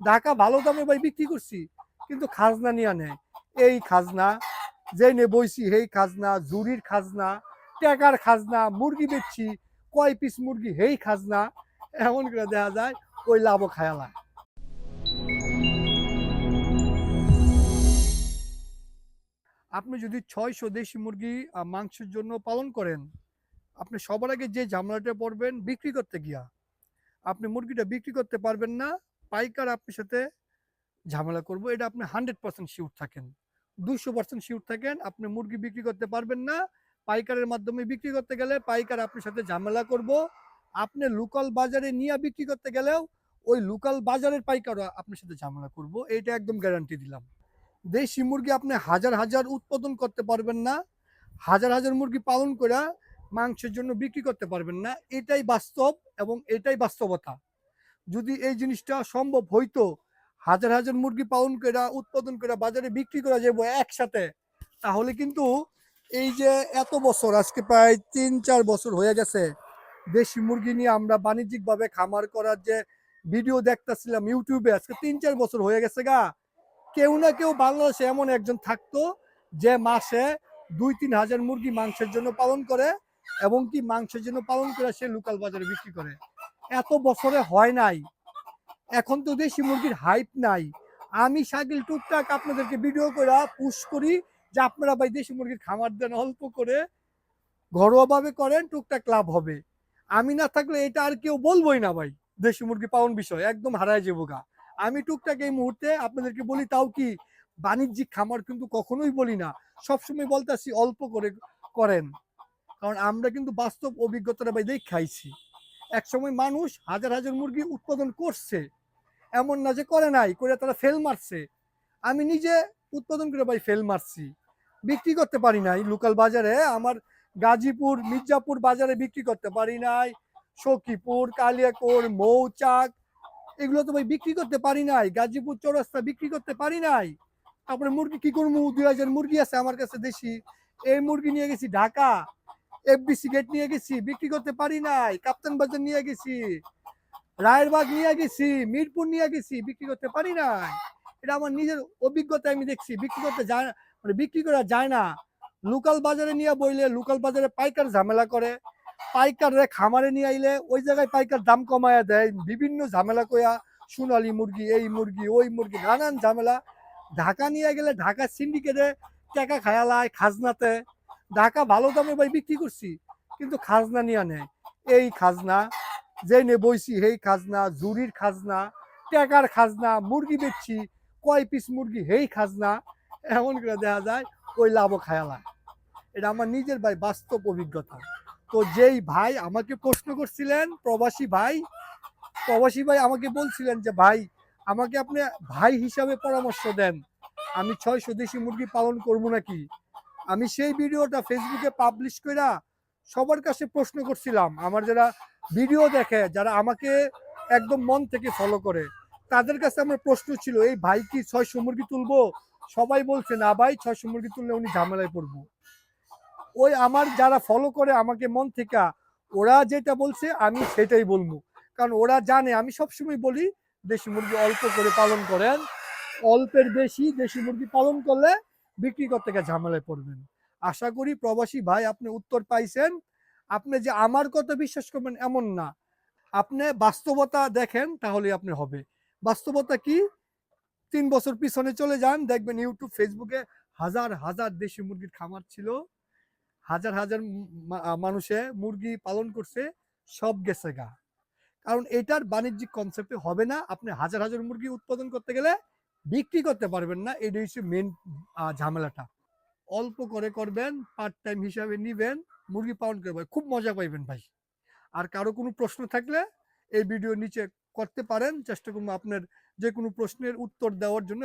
ঢাকা ভালো দামে ভাই বিক্রি করছি, কিন্তু খাজনা নিয়ে নেয়। এই খাজনা যে নে বইছি সেই খাজনা, জুরির খাজনা, টাকার খাজনা, মুরগি বেচছি কয় পিস মুরগি সেই খাজনা, এমন করে দেখা যায় ওই লাভও খায়ালা। আপনি যদি ৬০০ দেশি মুরগি মাংসের জন্য পালন করেন, আপনি সবার আগে যে ঝামেলাটা পড়বেন বিক্রি করতে গিয়া, আপনি মুরগিটা বিক্রি করতে পারবেন না। পাইকার আপনার সাথে ঝামেলা করবো, এটা আপনি 100% শিওর থাকেন, 200% শিওর থাকেন। আপনি মুরগি বিক্রি করতে পারবেন না। পাইকারের মাধ্যমে বিক্রি করতে গেলে পাইকার আপনার সাথে ঝামেলা করব। আপনি লোকাল বাজারে নিয়ে বিক্রি করতে গেলেও ওই লোকাল বাজারের পাইকারও আপনার সাথে ঝামেলা করব, এইটা একদম গ্যারান্টি দিলাম। দেশি মুরগি আপনি হাজার হাজার উৎপাদন করতে পারবেন না, হাজার হাজার মুরগি পালন করে মাংসের জন্য বিক্রি করতে পারবেন না। এটাই বাস্তব এবং এটাই বাস্তবতা। যদি এই জিনিসটা সম্ভব হইতো, হাজার হাজার মুরগি পালন করে উৎপাদন করে বাজারে বিক্রি করা যাবো একসাথে, তাহলে কিন্তু এই যে এত বছর, আজকে প্রায় ৩-৪ বছর হয়ে গেছে দেশি মুরগি নিয়ে আমরা বাণিজ্যিকভাবে খামার করার যে ভিডিও দেখতেছিলাম ইউটিউবে, আজকে ৩-৪ বছর হয়ে গেছে গা, কেউ না কেউ বাংলাদেশে এমন একজন থাকতো যে মাসে ২-৩ হাজার মুরগি মাংসের জন্য পালন করে, এবং কি মাংসের জন্য পালন করে সে লোকাল বাজারে বিক্রি করে। এত বছরে হয় নাই। এখন তো দেশি মুরগির হাইপ নাই। আমি শাকিল টুকটাক আপনাদেরকে ভিডিও করে পুশ করি যে আপনারা ভাই দেশি মুরগির খামার দেন, অল্প করে ঘরোয়াভাবে করেন, টুকটাক লাভ হবে। আমি না থাকলে এটা আর কেউ বলবোই না ভাই, দেশি মুরগি পালন বিষয় একদম হারায় যাবো গা। আমি টুকটাক এই মুহূর্তে আপনাদেরকে বলি, তাও কি বাণিজ্যিক খামার কিন্তু কখনোই বলি না, সবসময় বলতেছি অল্প করে করেন। কারণ আমরা কিন্তু বাস্তব অভিজ্ঞতাটা ভাই দেখ খাইছি। একসময় মানুষ হাজার হাজার মুরগি উৎপাদন করছে, এমন না যে করে নাই, করে তারা ফেল মারছে। আমি নিজে উৎপাদন করে ভাই ফেল মারছি, বিক্রি করতে পারি নাই লোকাল বাজারে। আমার গাজীপুর মির্জাপুর বাজারে বিক্রি করতে পারি নাই, সখীপুর, কালিয়াকৈর, মৌচাক, এগুলো তো ভাই বিক্রি করতে পারি নাই। গাজীপুর চৌরাস্তা বিক্রি করতে পারি নাই। তারপরে মুরগি কি করবো, ২০০০ মুরগি আছে আমার কাছে দেশি, এই মুরগি নিয়ে গেছি ঢাকা, এফবিসি গেট নিয়ে গেছি, বিক্রি করতে পারি নাই। কাপ্তান বাজার নিয়ে গেছি, রায়েরবাগ নিয়ে গেছি, মিরপুর নিয়ে গেছি, বিক্রি করতে পারি নাই। এটা আমার নিজের অভিজ্ঞতা, আমি দেখছি বিক্রি করতে যায়, মানে বিক্রি করা যায় না। লোকাল বাজারে নিয়ে বইলে লোকাল বাজারে পাইকার ঝামেলা করে, পাইকাররে খামারে নিয়ে আইলে ওই জায়গায় পাইকার দাম কমায়া দেয়, বিভিন্ন ঝামেলা কইয়া, সোনালী মুরগি, এই মুরগি, ওই মুরগি, নানান ঝামেলা। ঢাকা নিয়ে গেলে ঢাকা সিন্ডিকেটে টাকা খায়ালায় খাজনাতে। ঢাকা ভালো দামে ভাই বিক্রি করছি, কিন্তু খাজনা নিয়ে নেয়। এই খাজনা যে নে বইছি সেই খাজনা, জুরির খাজনা, টাকার খাজনা, মুরগি বেচছি কয় পিস মুরগি সেই খাজনা, এমন করে দেখা যায় ওই লাভও খায়ালা। এটা আমার নিজের ভাই বাস্তব অভিজ্ঞতা। তো যেই ভাই আমাকে প্রশ্ন করছিলেন, প্রবাসী ভাই আমাকে বলছিলেন যে ভাই আমাকে আপনি ভাই হিসাবে পরামর্শ দেন, আমি ৬০০ দেশি মুরগি পালন করবো নাকি। আমি সেই ভিডিওটা ফেসবুকে পাবলিশ কইরা সবার কাছে প্রশ্ন করছিলাম। আমার যারা ভিডিও দেখে, যারা আমাকে একদম মন থেকে ফলো করে, তাদের কাছে আমার প্রশ্ন ছিল, এই ভাই কি ৬০০ মুরগি তুলবো? সবাই বলছে না ভাই, ৬০০ মুরগি তুললে উনি ঝামেলায় পড়বো। ওই আমার যারা ফলো করে আমাকে মন থেকে, ওরা যেটা বলছে আমি সেটাই বলবো। কারণ ওরা জানে আমি সবসময় বলি দেশি মুরগি অল্প করে পালন করেন, অল্পের বেশি দেশি মুরগি পালন করলে বিক্রি করতে গিয়ে ঝামেলায় পড়বেন। আশা করি প্রবাসী ভাই আপনি উত্তর পাইছেন। আপনি যে আমার কথা বিশ্বাস করবেন এমন না, আপনি বাস্তবতা দেখেন তাহলে আপনি হবে। বাস্তবতা কি, ৩ বছর পিছনে চলে যান, দেখবেন ইউটিউব ফেসবুকে হাজার হাজার দেশি মুরগির খামার ছিল, হাজার হাজার মানুষে মুরগি পালন করছে, সব গেছে গা। কারণ এটার বাণিজ্যিক কনসেপ্টে হবে না। আপনি হাজার হাজার মুরগি উৎপাদন করতে গেলে বিক্রি করতে পারবেন না, এটা হচ্ছে মেন ঝামেলাটা। অল্প করে করবেন, পার্ট টাইম হিসাবে নিবেন, মুরগি পালন করবেন, খুব মজা পাইবেন ভাই। আর কারো কোনো প্রশ্ন থাকলে এই ভিডিও নিচে করতে পারেন, চেষ্টা করবো আপনার যে কোনো প্রশ্নের উত্তর দেওয়ার জন্য।